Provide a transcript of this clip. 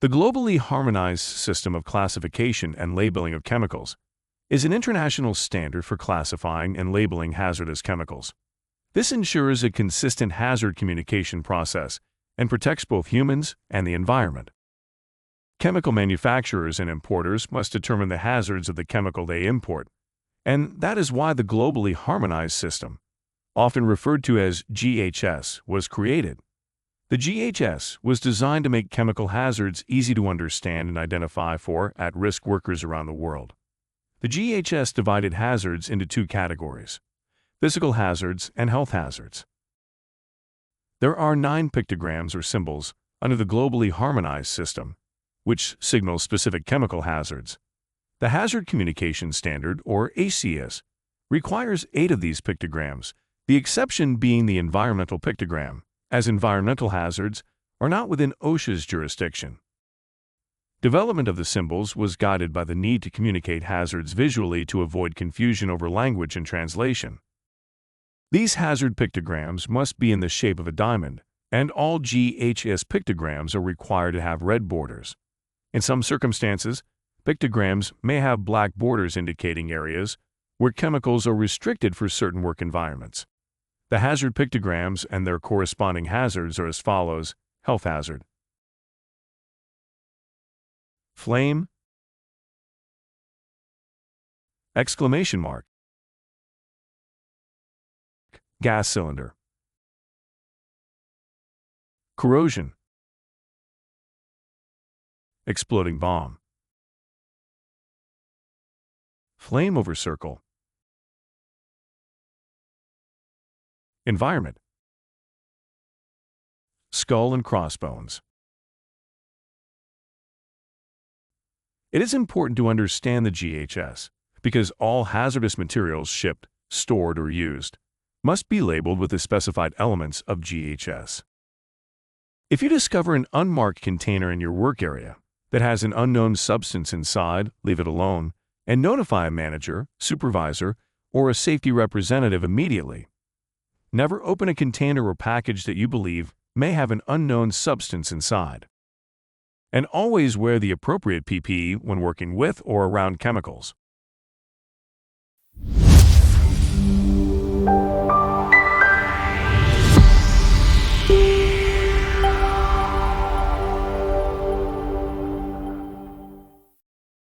The Globally Harmonized System of Classification and Labeling of Chemicals is an international standard for classifying and labeling hazardous chemicals. This ensures a consistent hazard communication process and protects both humans and the environment. Chemical manufacturers and importers must determine the hazards of the chemical they import, and that is why the Globally Harmonized System, often referred to as GHS, was created. The GHS was designed to make chemical hazards easy to understand and identify for at-risk workers around the world. The GHS divided hazards into two categories: physical hazards and health hazards. There are 9 pictograms or symbols under the Globally Harmonized System, which signal specific chemical hazards. The Hazard Communication Standard, or ACS, requires 8 of these pictograms, the exception being the environmental pictogram, as environmental hazards are not within OSHA's jurisdiction. Development of the symbols was guided by the need to communicate hazards visually to avoid confusion over language and translation. These hazard pictograms must be in the shape of a diamond, and all GHS pictograms are required to have red borders. In some circumstances, pictograms may have black borders indicating areas where chemicals are restricted for certain work environments. The hazard pictograms and their corresponding hazards are as follows: health hazard, flame, exclamation mark, gas cylinder, corrosion, exploding bomb, flame over circle, environment, skull and crossbones. It is important to understand the GHS because all hazardous materials shipped, stored, or used must be labeled with the specified elements of GHS. If you discover an unmarked container in your work area that has an unknown substance inside, leave it alone and notify a manager, supervisor, or a safety representative immediately. Never open a container or package that you believe may have an unknown substance inside. And always wear the appropriate PPE when working with or around chemicals.